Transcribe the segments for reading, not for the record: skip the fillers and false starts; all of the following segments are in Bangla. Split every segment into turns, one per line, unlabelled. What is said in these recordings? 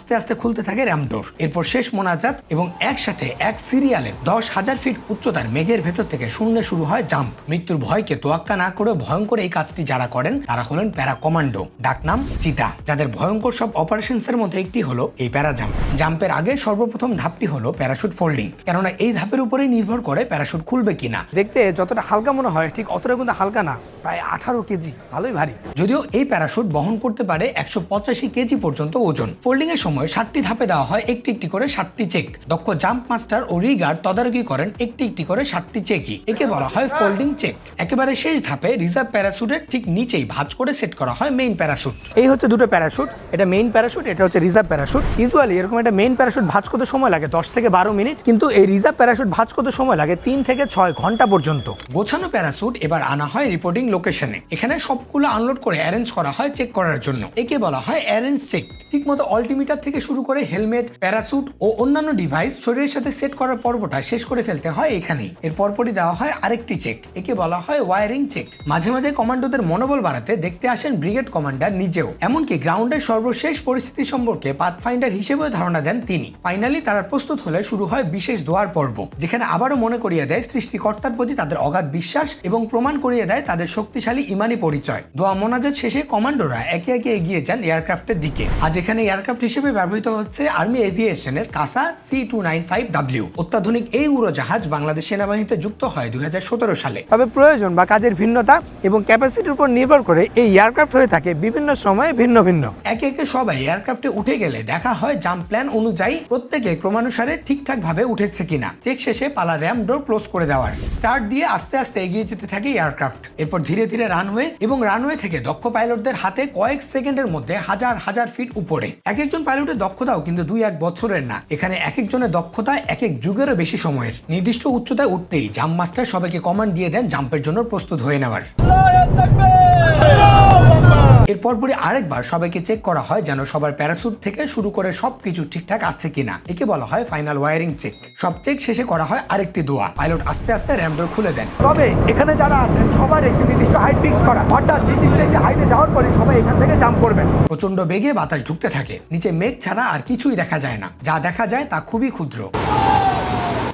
আস্তে আস্তে খুলতে থাকে র্যাম ডোর। এরপর শেষ মোনাজাত এবং একসাথে এক সিরিয়ালে 10,000 ফিট উচ্চতার মেঘের ভেতর থেকে শূন্যে শুরু হয় জাম্প। মৃত্যুর ভয়কে তোয়াক্কা না করে ভয়ঙ্কর এই কাজটি যারা করেন তারা হলেন প্যারা কমান্ডো, ডাকনাম চিতা, যাদের ভয়ঙ্কর সব অপারেশনসের মধ্যে একটি হলো এই প্যারা জাম্প। জাম্পের আগে সর্বপ্রথম ধাপটি হলো প্যারাশুট ফোল্ডিং, কেননা এই ধাপের উপরেই নির্ভর করে প্যারাশুট খুলবে কিনা।
দেখতে যতটা হালকা মনে হয় ঠিক অতটা কিন্তু হালকা না, প্রায় 18 কেজি, ভালোই ভারী।
যদিও এই প্যারাশুট বহন করতে পারে 185 কেজি পর্যন্ত ওজন। ফোল্ডিং এর সময় 7টি ধাপে দেওয়া হয় একটি একটি করে 7টি চেক। দক্ষ জাম্প মাস্টার ও রিগার্ড তদারকি করেন একটি একটি করে 7টি চেকই। একে বলা হয় ফোল্ডিং চেক। একেবারে শেষ ধাপে রিজার্ভ প্যারাশুটের ঠিক নিচেই ভাঁজ করে সেট করা হয় মেইন প্যারাশুট।
এই হচ্ছে দুটো প্যারাশুট, এটা মেইন প্যারাশুট, এটা হচ্ছে রিজার্ভ প্যারাশুট। ইউজুয়ালি এরকম একটা মেইন প্যারাশুট ভাঁজ করতে সময় লাগে 10 থেকে 12 মিনিট, কিন্তু এই রিজার্ভ প্যারাশুট ভাঁজ করতে সময় লাগে 3 থেকে 6 ঘন্টা পর্যন্ত।
গোছানো প্যারাশুট এবার আনা হয় রিপোর্টিং লোকেশনে। এখানে সবগুলো আনলোড করে অ্যারেঞ্জ করা হয় চেক করার জন্য। একে বলা হয় অ্যারেঞ্জ চেক। ঠিকমতো অল্টিমিটার থেকে শুরু করে হেলমেট, প্যারাশুট ও অন্যান্য ডিভাইস শরীরের সাথে সেট করার পর্বটা শেষ করে ফেলতে হয় এখানেই। এর পরপরই দেওয়া হয় আরেকটি চেক, একে বলা হয় ওয়ারিং চেক। মাঝে মাঝে কমান্ডোদের মনোবল বাড়াতে দেখতে আসেন ব্রিগেড কমান্ডার নিজেও। এমনকি গ্রাউন্ডের সর্বশেষ পরিস্থিতি সম্পর্কে পাথফাইন্ডার হিসেবেও ধারণা দেন তিনি। ফাইনালি তারা প্রস্তুত হলে শুরু হয় বিশেষ দোয়ার পর্ব, যেখানে আবারও মনে করিয়ে দেয় সৃষ্টিকর্তার প্রতি তাদের অগাধ বিশ্বাস এবং প্রমাণ করিয়ে দেয় তাদের শক্তিশালী ইমানি পরিচয়। দোয়া মোনাজাত শেষে কমান্ডোরা একে একে এগিয়ে যান এয়ারক্রাফটের দিকে। আজ এখানে এয়ারক্রাফট হিসেবে ব্যবহৃত হচ্ছে আর্মি এভিয়েশনের কাসা C-295W। অত্যাধুনিক এই উড়োজাহাজ বাংলাদেশ সেনাবাহিনীতে যুক্ত হয় 2017 সালে।
তবে প্রয়োজন বা কাজের ভিন্নতা এবং ক্যাপাসিটির উপর নির্ভর করে এই এয়ারক্রাফট হয়ে থাকে বিভিন্ন সময়ে ভিন্ন ভিন্ন।
একে একে সবাই এয়ারক্রাফটে উঠে গেলে দেখা হয় জাম্প প্ল্যান অনুযায়ী প্রত্যেকে ক্রমানুসারে ঠিকঠাক ভাবে উঠেছে কিনা। চেক শেষে পালা র্যাম ডোর ক্লোজ করে দেওয়ার। স্টার্ট দিয়ে আস্তে আস্তে এগিয়ে যেতে থাকে এয়ারক্রাফট। এরপর ধীরে ধীরে রানওয়ে এবং রানওয়ে থেকে দক্ষ পাইলটদের হাতে কয়েক সেকেন্ডের মধ্যে হাজার হাজার ফিট উপরে। এক একজন পাইলটের দক্ষতাও কিন্তু 2-1 বছরের না। এখানে এক একজনের দক্ষতা এক এক যুগেরও বেশি সময়ের। নির্দিষ্ট উচ্চতায় উঠতেই জাম্প মাস্টার সবাইকে কমান্ড দিয়ে দেন জাম্পের জন্য প্রস্তুত হয়ে নেওয়ার। এর পরপরই আরেকবার সবাইকে চেক করা হয় যেন সবার প্যারাশুট থেকে শুরু করে সবকিছু ঠিকঠাক আছে কিনা। একে বলা হয় ফাইনাল ওয়ারিং চেক। সব চেক শেষে করা হয় আরেকটি দোয়া। পাইলট আস্তে আস্তে র্যাম ডোর খুলে দেন।
তবে এখানে যারা আছেন সবার একটি নির্দিষ্ট হাইট ফিক্স করা, অর্থাৎ নির্দিষ্ট একটি হাইটে যাওয়ার পরে সবাই এখান থেকে জাম্প করবেন।
প্রচন্ড বেগে বাতাস ঢুকতে থাকে। নিচে মেঘ ছাড়া আর কিছুই দেখা যায় না। যা দেখা যায় তা খুবই ক্ষুদ্র।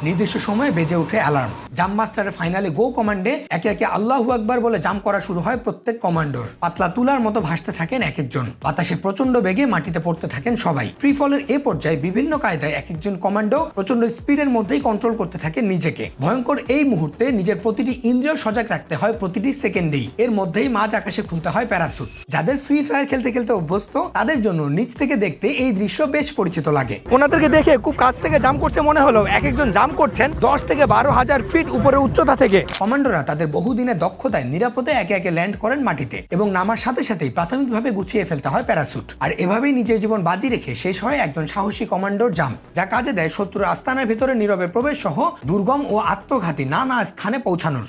নির্দিষ্ট সময়ে বেজে ওঠে অ্যালার্ম। জাম্প মাস্টারের ফাইনালি গো কমান্ডে একে একে আল্লাহু আকবার বলে জাম্প করা শুরু হয় প্রত্যেক কমান্ডোর। পাতলা তুলার মতো ভাসতে থাকেন এক একজন। বাতাসে প্রচন্ড বেগে মাটিতে পড়তে থাকেন সবাই। ফ্রি ফলের এ পর্যায়ে বিভিন্ন কায়দায় এক একজন কমান্ডো প্রচন্ড স্পিডের মধ্যেই কন্ট্রোল করতে থাকেন নিজেকে। ভয়ঙ্কর এই মুহূর্তে নিজের প্রতিটি ইন্দ্রিয় সজাগ রাখতে হয় প্রতিটি সেকেন্ডেই। এর মধ্যেই মাঝ আকাশে খুলতে হয় প্যারাশুট। যাদের ফ্রি ফায়ার খেলতে খেলতে অভ্যস্ত তাদের জন্য নিচ থেকে দেখতে এই দৃশ্য বেশ পরিচিত লাগে।
ওনাদেরকে দেখে খুব কাছ থেকে জাম্প করছে মনে হলো। এক একজন জাম্প করছেন 10 থেকে 12,000 ফিট উপরে উচ্চতা থেকে।
কমান্ডোরা তাদের বহুদিনের দক্ষতায় নিরাপদে একে একে ল্যান্ড করেন মাটিতে এবং নামার সাথে সাথেই প্রাথমিকভাবে গুছিয়ে ফেলতে হয় প্যারাশুট। আর এভাবেই নিজের জীবন বাজি রেখে শেষ হয় একজন সাহসী কমান্ডোর জাম্প, যা কাজে দেয় শত্রুর আস্তানার ভিতরে নীরবে প্রবেশ সহ দুর্গম ও আত্মঘাতী নানা স্থানে পৌঁছানোর।